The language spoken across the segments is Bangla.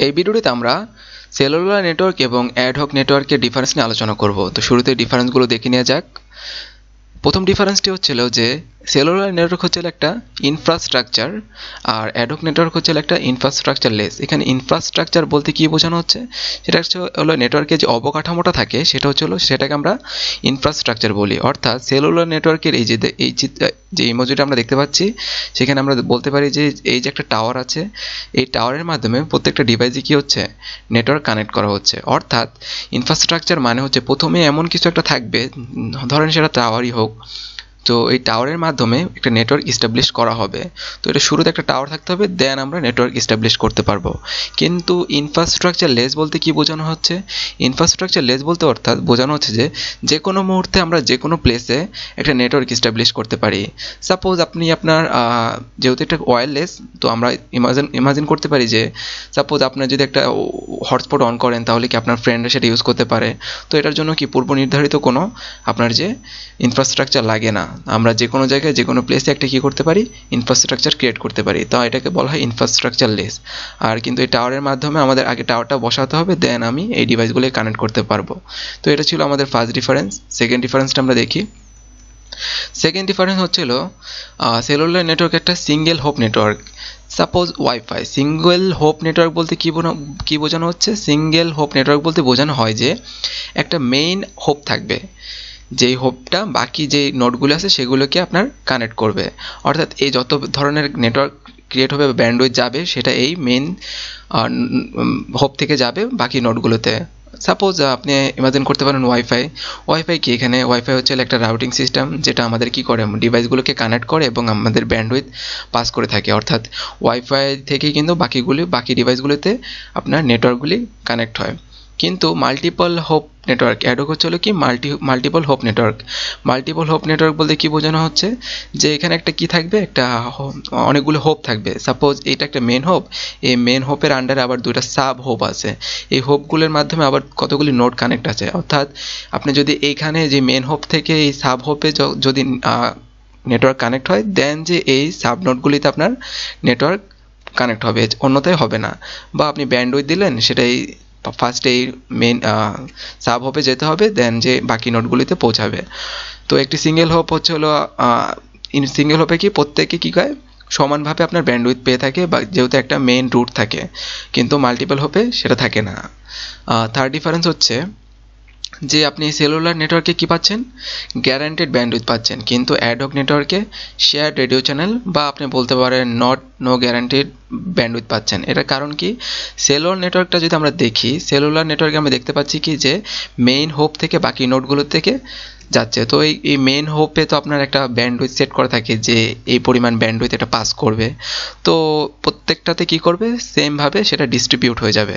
এই ভিডিওটিতে আমরা সেলুলার নেটওয়ার্ক এবং অ্যাডহক নেটওয়ার্কের ডিফারেন্স নিয়ে আলোচনা করব। তো শুরুতে ডিফারেন্সগুলো দেখে নেওয়া যাক। প্রথম ডিফারেন্সটি হচ্ছিল যে সেলুলার নেটওয়ার্ক হচ্ছে একটা ইনফ্রাস্ট্রাকচার আর অ্যাডহক নেটওয়ার্ক হচ্ছে একটা ইনফ্রাস্ট্রাকচার লেস। এখানে ইনফ্রাস্ট্রাকচার বলতে কি বোঝানো হচ্ছে, সেটা হলো নেটওয়ার্কের যে অবকাঠামোটা থাকে সেটাকে আমরা ইনফ্রাস্ট্রাকচার বলি। অর্থাৎ সেলুলার নেটওয়ার্কের যে ইমোজিটা আমরা দেখতে পাচ্ছি, সেখানে আমরা বলতে পারি যে এই যে একটা টাওয়ার আছে, এই টাওয়ারের মাধ্যমে প্রত্যেকটা ডিভাইসে কি হচ্ছে, নেটওয়ার্ক কানেক্ট করা হচ্ছে। অর্থাৎ ইনফ্রাস্ট্রাকচার মানে হচ্ছে প্রথমে এমন কিছু একটা থাকবে, ধরেন সেটা টাওয়ারই হোক, তো এই টাওয়ারের মাধ্যমে একটা নেটওয়ার্ক ইস্টাবলিশ করা হবে। তো এটা শুরুতে একটা টাওয়ার থাকতে হবে, দেন আমরা নেটওয়ার্ক ইস্টাবলিশ করতে পারবো। কিন্তু ইনফ্রাস্ট্রাকচার লেস বলতে কি বোঝানো হচ্ছে, ইনফ্রাস্ট্রাকচার লেস বলতে অর্থাৎ বোঝানো হচ্ছে যে কোনো মুহূর্তে আমরা যে কোনো প্লেসে একটা নেটওয়ার্ক ইস্টাবলিশ করতে পারি। সাপোজ আপনি আপনার যেহেতু এটা ওয়্যারলেস, তো আমরা ইমাজিন করতে পারি যে সাপোজ আপনার যদি একটা হটস্পট অন করেন, তাহলে কি আপনার ফ্রেন্ডরা সেটা ইউজ করতে পারে। তো এটার জন্য কি পূর্ব নির্ধারিত কোনো আপনার যে ইনফ্রাস্ট্রাকচার লাগে না, আমরা যে কোনো জায়গায় যে কোনো প্লেসে একটা কী করতে পারি, ইনফ্রাস্ট্রাকচার ক্রিয়েট করতে পারি। তো এটাকে বলা হয় ইনফ্রাস্ট্রাকচার লেস। আর কিন্তু এই টাওয়ারের মাধ্যমে আমাদের আগে টাওয়ারটা বসাতে হবে, দেন আমি এই ডিভাইসগুলোকে কানেক্ট করতে পারবো। তো এটা ছিল আমাদের ফার্স্ট ডিফারেন্স। সেকেন্ড ডিফারেন্সটা আমরা দেখি। সেকেন্ড ডিফারেন্স হচ্ছিল সেলুলার নেটওয়ার্ক একটা single hope network. Suppose wifi. Single hope network বলতে কী বোঝানো হচ্ছে, সিঙ্গেল হোপ নেটওয়ার্ক বলতে বোঝানো হয় যে একটা মেইন হোপ থাকবে, যেই হোপটা বাকি যে নোডগুলো আছে সেগুলোকে আপনার কানেক্ট করবে। অর্থাৎ এই যত ধরনের নেটওয়ার্ক ক্রিয়েট হবে বা ব্যান্ডউইথ যাবে, সেটা এই মেইন হোপ থেকে যাবে বাকি নোডগুলোতে। সাপোজ আপনি ইমাজিন করতে পারেন ওয়াইফাই কি, এখানে ওয়াইফাই হচ্ছে একটা রাউটিং সিস্টেম, যেটা আমাদের কি করে, ডিভাইসগুলোকে কানেক্ট করে এবং আমাদের ব্যান্ডউইথ পাস করে থাকে। অর্থাৎ ওয়াইফাই থেকে কিন্তু বাকি ডিভাইসগুলোতে আপনার নেটওয়ার্কগুলি কানেক্ট হয়। কিন্তু মাল্টিপল হোপ নেটওয়ার্ক, অ্যাডহক হচ্ছে হলো কি multiple hope network. Multiple hope network বলতে কি বোঝানো হচ্ছে, যে এখানে একটা কি থাকবে, একটা অনেকগুলো হোপ থাকবে। সাপোজ এটা একটা মেন হোপ, এই মেন হোপের আন্ডারে আবার দুইটা সাব হোপ আছে, এই হোপগুলোর মাধ্যমে আবার কতগুলি নোড কানেক্ট আছে। অর্থাৎ আপনি যদি এইখানে যে মেন হোপ থেকে এই সাব হোপে যদি নেটওয়ার্ক কানেক্ট হয়, দেন যে এই সাব নোডগুলিতে আপনার নেটওয়ার্ক কানেক্ট হবে, অন্যথায় হবে না। বা আপনি ব্যান্ডউইথ দিলেন, সেটাই ফার্স্টে এই মেন সাব হোপে যেতে হবে, দেন যে বাকি নোডগুলিতে পৌঁছাবে। তো একটি সিঙ্গেল হোপ হচ্ছে হলো সিঙ্গেল হোপে কি প্রত্যেকে কী হয়, সমানভাবে আপনার ব্যান্ডউইথ পেয়ে থাকে, বা যেহেতু একটা মেইন রুট থাকে। কিন্তু মাল্টিপল হোপে সেটা থাকে না। থার্ড ডিফারেন্স হচ্ছে যে আপনি সেলুলার নেটওয়ার্কে কী পাচ্ছেন, গ্যারান্টেড ব্যান্ডউইথ পাচ্ছেন, কিন্তু অ্যাডহক নেটওয়ার্কে শেয়ার্ড রেডিও চ্যানেল বা আপনি বলতে পারেন নো গ্যারান্টেড ব্যান্ডউইথ পাচ্ছেন। এটার কারণ কি, সেলুলার নেটওয়ার্কটা যদি আমরা দেখি, সেলুলার নেটওয়ার্কে আমরা দেখতে পাচ্ছি কি যে মেইন হোপ থেকে বাকি নোডগুলো থেকে যাচ্ছে। তো এই মেন হোপে তো আপনার একটা ব্যান্ডউইথ সেট করা থাকে যে এই পরিমাণ ব্যান্ডউইথ এটা পাস করবে। তো প্রত্যেকটাতে কি করবে, সেমভাবে সেটা ডিস্ট্রিবিউট হয়ে যাবে।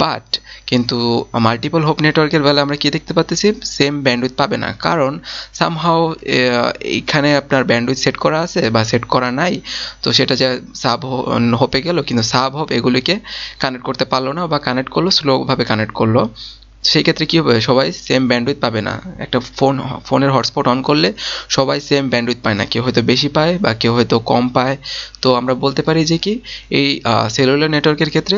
বাট কিন্তু মাল্টিপল হোপ নেটওয়ার্কের বেলা আমরা কি দেখতে পাচ্ছি, সেম ব্যান্ডউইথ পাবে না। কারণ সামহাও এইখানে আপনার ব্যান্ডউইথ সেট করা আছে বা সেট করা নাই, তো সেটা যে সাব হোপে গেল, কিন্তু সাব হোপ এগুলিকে কানেক্ট করতে পারলো না, বা কানেক্ট করলো স্লোভাবে কানেক্ট করলো। সেই ক্ষেত্রে কী হবে, সবাই সেম ব্যান্ডউইথ পাবে না। একটা ফোনের হটস্পট অন করলে সবাই সেম ব্যান্ডউইথ পায় না, কেউ হয়তো বেশি পায় বা কেউ হয়তো কম পায়। তো আমরা বলতে পারি যে কি, এই সেলুলার নেটওয়ার্কের ক্ষেত্রে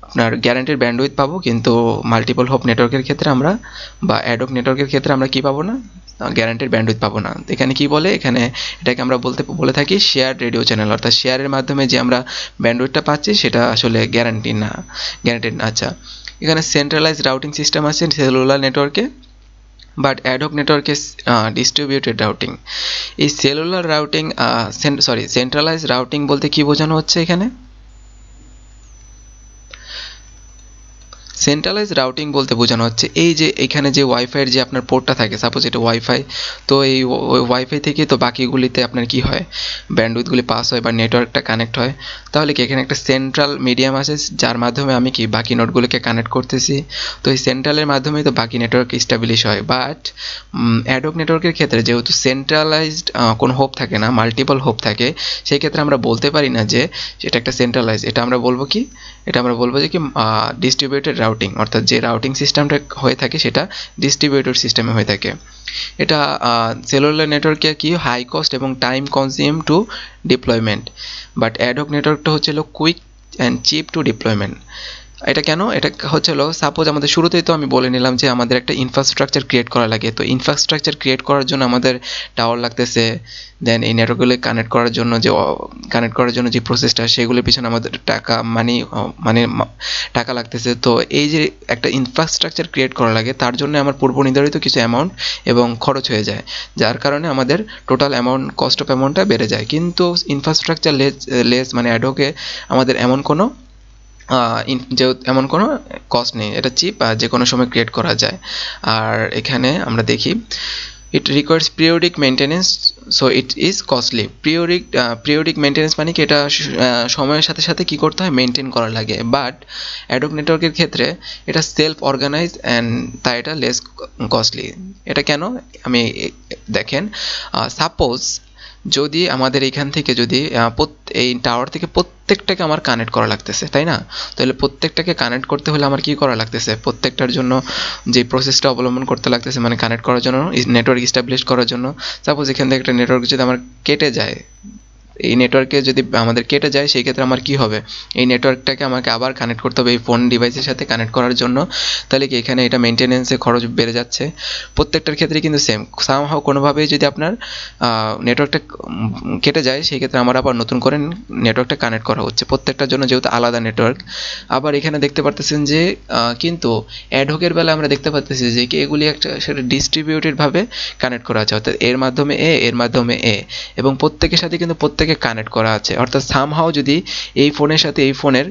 আপনার গ্যারান্টিড ব্যান্ডউইথ পাবো, কিন্তু মাল্টিপল হোপ নেটওয়ার্কের ক্ষেত্রে আমরা বা অ্যাডহক নেটওয়ার্কের ক্ষেত্রে আমরা কি পাবো না, গ্যারান্টিড ব্যান্ডউইথ পাবো না। এখানে কি বলে, এখানে এটাকে আমরা বলে থাকি শেয়ার রেডিও চ্যানেল। অর্থাৎ শেয়ারের মাধ্যমে যে আমরা ব্যান্ডউইথটা পাচ্ছি সেটা আসলে গ্যারান্টেড না। আচ্ছা, এখানে সেন্ট্রালাইজড রাউটিং সিস্টেম আছে সেলুলার নেটওয়ার্কে, বাট অ্যাডহক নেটওয়ার্কে ডিস্ট্রিবিউটেড রাউটিং। এই সেলুলার রাউটিং সেন্ট্রালাইজড রাউটিং বলতে কি বোঝানো হচ্ছে, এখানে সেন্ট্রালাইজ রাউটিং বলতে বোঝানো হচ্ছে এই যে এখানে যে ওয়াইফাইয়ের যে আপনার পোর্টটা থাকে, সাপোজ এটা ওয়াইফাই, তো এই ওয়াইফাই থেকে তো বাকিগুলিতে আপনার কি হয়, ব্যান্ডউইথগুলি পাস হয় বা নেটওয়ার্কটা কানেক্ট হয়। তাহলে কি এখানে একটা সেন্ট্রাল মিডিয়াম আছে, যার মাধ্যমে আমি কি বাকি নোডগুলোকে কানেক্ট করতেছি। তো এই সেন্ট্রালের মাধ্যমেই তো বাকি নেটওয়ার্ক ইস্টাবলিশ হয়। বাট অ্যাডহক নেটওয়ার্কের ক্ষেত্রে যেহেতু সেন্ট্রালাইজড কোনো হোপ থাকে না, মাল্টিপল হোপ থাকে, সেই ক্ষেত্রে আমরা বলতে পারি না যে এটা একটা সেন্ট্রালাইজ। এটা আমরা বলবো যে কি ডিস্ট্রিবিউটেড রাউটিং। অর্থাৎ যে রাউটিং সিস্টেমটা হয়ে থাকে সেটা ডিস্ট্রিবিউটেড সিস্টেমে হয়ে থাকে। এটা সেলুলার নেটওয়ার্কে কি হাই কস্ট এবং time consume to deployment, but ad hoc নেটওয়ার্কটা হচ্ছে quick and cheap to deployment. এটা কেন? এটা হচ্ছিল সাপোজ আমাদের শুরুতেই তো আমি বলে নিলাম যে আমাদের একটা ইনফ্রাস্ট্রাকচার ক্রিয়েট করা লাগে। তো ইনফ্রাস্ট্রাকচার ক্রিয়েট করার জন্য আমাদের টাওয়ার লাগতেছে, দেন এই নেটওয়ার্কগুলো কানেক্ট করার জন্য যে প্রসেসটা, সেগুলোর পিছনে আমাদের টাকা লাগতেছে। তো এই যে একটা ইনফ্রাস্ট্রাকচার ক্রিয়েট করা লাগে, তার জন্য আমার পূর্ব নির্ধারিত কিছু অ্যামাউন্ট এবং খরচ হয়ে যায়, যার কারণে আমাদের টোটাল অ্যামাউন্ট, কস্ট অফ অ্যামাউন্টটা বেড়ে যায়। কিন্তু ইনফ্রাস্ট্রাকচার লেস মানে অ্যাডহকে আমাদের এমন কোনো কস্ট নেই, এটা চিপ, যে কোনো সময় ক্রিয়েট করা যায়। আর এখানে আমরা দেখি it requires periodic maintenance, so it is costly. Periodic maintenance মানে কি, এটা সময়ের সাথে সাথে কি করতে হয়, মেনটেন করা লাগে। বাট অ্যাডহক নেটওয়ার্কের ক্ষেত্রে এটা সেলফ অর্গানাইজ অ্যান্ড তাই এটা লেস কস্টলি। এটা কেন? আমি দেখেন, সাপোজ যদি আমাদের এখান থেকে যদি এই টাওয়ার থেকে প্রত্যেকটাকে আমার কানেক্ট করা লাগতেছে, তাই না? তাহলে প্রত্যেকটাকে কানেক্ট করতে হলে আমার কি করা লাগতেছে, প্রত্যেকটার জন্য যে প্রসেসটা অবলম্বন করতে লাগতেছে, মানে কানেক্ট করার জন্য, নেটওয়ার্ক এস্টাবলিশ করার জন্য। সাপোজ এখান থেকে একটা নেটওয়ার্ক যদি আমার কেটে যায়, এই নেটওয়ার্কে যদি আমাদের কেটে যায়, সেই ক্ষেত্রে আমার কি হবে, এই নেটওয়ার্কটাকে আমাকে আবার কানেক্ট করতে হবে এই ফোন ডিভাইসের সাথে কানেক্ট করার জন্য। তাহলে কি এখানে এটা মেনটেনেন্সে খরচ বেড়ে যাচ্ছে। প্রত্যেকটার ক্ষেত্রে কিন্তু সেম, সামহাও কোনোভাবেই যদি আপনার নেটওয়ার্কটা কেটে যায়, সেই ক্ষেত্রে আমার আবার নতুন করে নেটওয়ার্কটা কানেক্ট করা হচ্ছে, প্রত্যেকটার জন্য যেহেতু আলাদা নেটওয়ার্ক। আবার এখানে দেখতে পারতেছেন যে কিন্তু অ্যাডহকের বেলা আমরা দেখতে পাচ্ছি যে কি এগুলি একটা সেটা ডিস্ট্রিবিউটেডভাবে কানেক্ট করা আছে, অর্থাৎ এর মাধ্যমে এর মাধ্যমে এবং প্রত্যেকের সাথে কিন্তু প্রত্যেকে কানেক্ট করা আছে। অর্থাৎ সামহাও যদি এই ফোনের সাথে এই ফোনের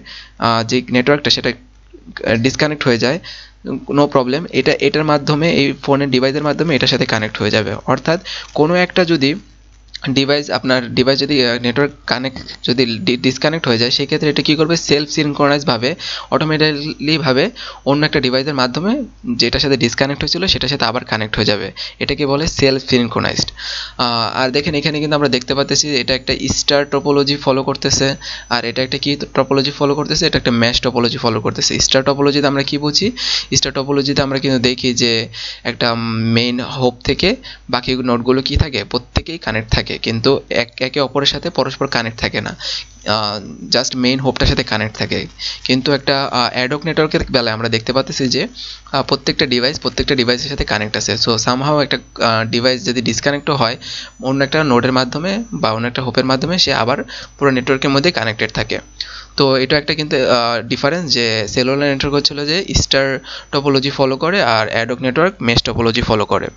যে নেটওয়ার্কটা সেটা ডিসকানেক্ট হয়ে যায়, নো প্রবলেম, এটার মাধ্যমে, এই ফোনের ডিভাইসের মাধ্যমে এটার সাথে কানেক্ট হয়ে যাবে। অর্থাৎ কোনো একটা যদি আপনার ডিভাইস যদি নেটওয়ার্ক যদি ডিসকানেক্ট হয়ে যায়, সেক্ষেত্রে এটা কী করবে, সেলফ সিনক্রোনাইজভাবে অটোমেটিকলিভাবে অন্য একটা ডিভাইসের মাধ্যমে যেটার সাথে ডিসকানেক্ট হয়েছিল সেটার সাথে আবার কানেক্ট হয়ে যাবে। এটাকে বলে সেলফ সিনক্রোনাইজড। আর দেখেন এখানে কিন্তু আমরা দেখতে পাচ্ছি এটা একটা স্টার টপোলজি ফলো করতেছে, আর এটা একটা কি টপোলজি ফলো করতেছে, এটা একটা ম্যাশ টপোলজি ফলো করতেছে। স্টার টপোলজিতে আমরা কি বুঝি, স্টার টপোলজিতে আমরা কিন্তু দেখি যে একটা মেইন হোপ থেকে বাকি নোডগুলো কি থাকে, প্রত্যেকেই কানেক্ট থাকে, কিন্তু একে অপরের সাথে পরস্পর কানেক্ট থাকে না, জাস্ট মেইন হোপটার সাথে কানেক্ট থাকে। কিন্তু একটা অ্যাডহক নেটওয়ার্কের বেলায় আমরা দেখতে পাচ্ছি যে প্রত্যেকটা ডিভাইসের সাথে কানেক্ট আছে। সো সামহাও একটা ডিভাইস যদি ডিসকানেক্টও হয় অন্য একটা নোডের মাধ্যমে বা অন্য একটা হোপের মাধ্যমে, সে আবার পুরো নেটওয়ার্কের মধ্যে কানেক্টেড থাকে। তো এটা একটা কিন্তু ডিফারেন্স, যে সেলুলার নেটওয়ার্ক হচ্ছিল যে স্টার টপোলজি ফলো করে, আর ad hoc network mesh topology follow করে।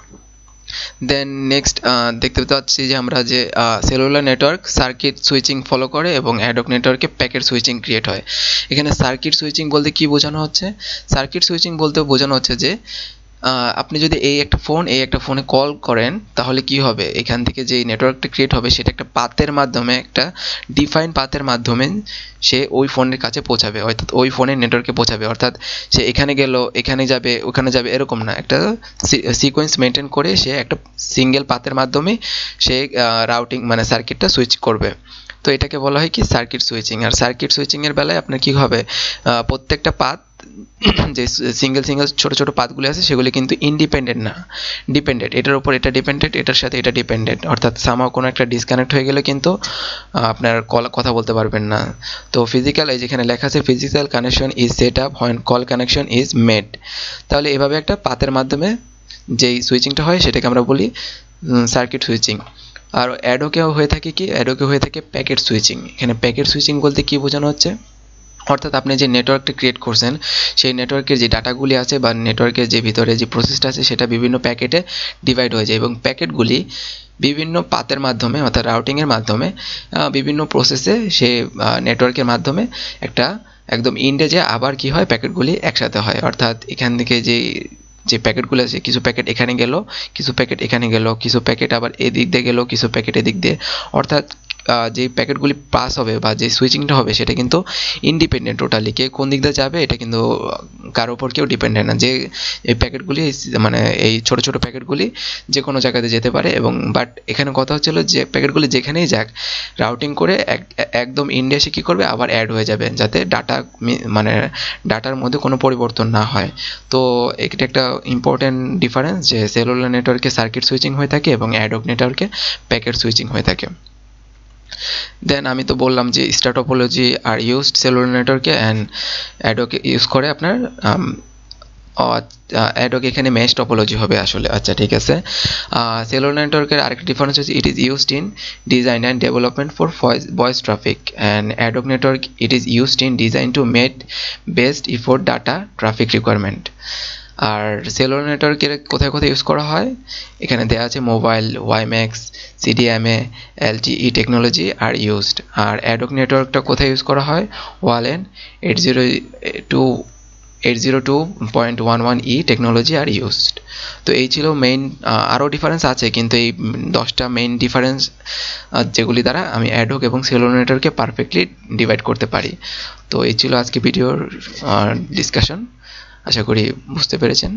দেন নেক্সট দেখতে পাচ্ছি যে আমরা যে cellular network circuit switching follow করে এবং অ্যাডহক নেটওয়ার্কে প্যাকেট সুইচিং ক্রিয়েট হয়। এখানে সার্কিট সুইচিং বলতে কি বোঝানো হচ্ছে, সার্কিট সুইচিং বলতে বোঝানো হচ্ছে যে আপনি যদি এই একটা ফোনে কল করেন, তাহলে কি হবে, এখান থেকে যে নেটওয়ার্কটা ক্রিয়েট হবে সেটা একটা পাথের মাধ্যমে, একটা ডিফাইন পাথের মাধ্যমে সে ওই ফোনের কাছে পৌঁছাবে, অর্থাৎ ওই ফোনের নেটওয়ার্কে পৌঁছাবে। অর্থাৎ সে এখানে গেল, এখানে যাবে, ওখানে যাবে, এরকম না, একটা সিকোয়েন্স মেনটেন করে সে একটা সিঙ্গেল পাথের মাধ্যমে সে রাউটিং মানে সার্কিটটা সুইচ করবে। তো এটাকে বলা হয় কি সার্কিট সুইচিং। আর সার্কিট সুইচিংয়ের বেলায় আপনার কী হবে, প্রত্যেকটা পাথ যে সিঙ্গেল ছোট ছোট পাথগুলি আছে সেগুলি কিন্তু ইন্ডিপেন্ডেন্ট না, ডিপেন্ডেন্ট, এটার উপর এটা ডিপেন্ডেন্ট, এটার সাথে এটা ডিপেন্ডেন্ট। অর্থাৎ সামহাও কোনো একটা ডিসকানেক্ট হয়ে গেলে কিন্তু আপনার কথা বলতে পারবেন না। তো ফিজিক্যাল, এই যেখানে লেখা আছে physical connection is set up when call connection is made. তাহলে এভাবে একটা পাথের মাধ্যমে যেই সুইচিংটা হয় সেটাকে আমরা বলি সার্কিট সুইচিং। আর অ্যাডহকেও হয়ে থাকে কি, অ্যাডহকে হয়ে থাকে প্যাকেট সুইচিং। এখানে প্যাকেট সুইচিং বলতে কি বোঝানো হচ্ছে, অর্থাৎ আপনি যে নেটওয়ার্কটা ক্রিয়েট করছেন সেই নেটওয়ার্কের যে ডাটাগুলি আছে বা নেটওয়ার্কের যে ভিতরে যে প্রসেসটা আছে সেটা বিভিন্ন প্যাকেটে ডিভাইড হয়ে যায় এবং প্যাকেটগুলি বিভিন্ন পাথের মাধ্যমে অর্থাৎ রাউটিংয়ের মাধ্যমে বিভিন্ন প্রসেসে সে নেটওয়ার্কের মাধ্যমে একটা একদম ইন্ডে যে আবার কি হয়, প্যাকেটগুলি একসাথে হয়। অর্থাৎ এখান থেকে যে প্যাকেটগুলো আছে, কিছু প্যাকেট এখানে গেল, কিছু প্যাকেট এখানে গেল, কিছু প্যাকেট আবার এদিক দিয়ে গেল, কিছু প্যাকেট এদিক দিয়ে, অর্থাৎ যে প্যাকেটগুলি পাস হবে বা যে সুইচিংটা হবে সেটা কিন্তু ইন্ডিপেন্ডেন্ট টোটালি, কে কোন দিক দিয়ে যাবে এটা কিন্তু কারোর উপর কেউ ডিপেন্ডেন্ট না। যে এই প্যাকেটগুলি মানে এই ছোটো ছোটো প্যাকেটগুলি যে কোনো জায়গাতে যেতে পারে, এবং বাট এখানে কথা হচ্ছিলো যে প্যাকেটগুলি যেখানেই যাক রাউটিং করে একদম ইন্ডিয়া সে কী করবে, আবার অ্যাড হয়ে যাবে, যাতে মানে ডাটার মধ্যে কোনো পরিবর্তন না হয়। তো এটা একটা ইম্পর্টেন্ট ডিফারেন্স যে সেলুলার নেটওয়ার্কে সার্কিট সুইচিং হয়ে থাকে এবং অ্যাডহক নেটওয়ার্কে প্যাকেট সুইচিং হয়ে থাকে। দেন আমি তো বললাম যে star topology are used cellular নেটওয়ার্কে অ্যান্ড অ্যাডক ইউজ করে আপনার অ্যাডক এখানে মেশ টপোলজি হবে আসলে। আচ্ছা ঠিক আছে। সেলুলার নেটওয়ার্কের আরেকটা ডিফারেন্স হচ্ছে it is used in design and development for voice traffic and ad hoc network it is used in design to meet best effort data traffic requirement. আর সেলুলার নেটওয়ার্কের কোথায় কোথায় ইউজ করা হয় এখানে দেওয়া আছে mobile, WiMAX, CDMA, LTE technology are used. আর অ্যাডক নেটওয়ার্কটা কোথায় ইউজ করা হয় ওয়ালেন 802.11e টেকনোলজি আর ইউজড। তো এই ছিল মেইন, আরও ডিফারেন্স আছে কিন্তু এই 10টা মেইন ডিফারেন্স যেগুলি দ্বারা আমি অ্যাডক এবং সেলুলার নেটওয়ার্ককে পারফেক্টলি ডিভাইড করতে পারি। তো এই ছিল আজকে ভিডিওর ডিসকাশন, আশা করি বুঝতে পেরেছেন।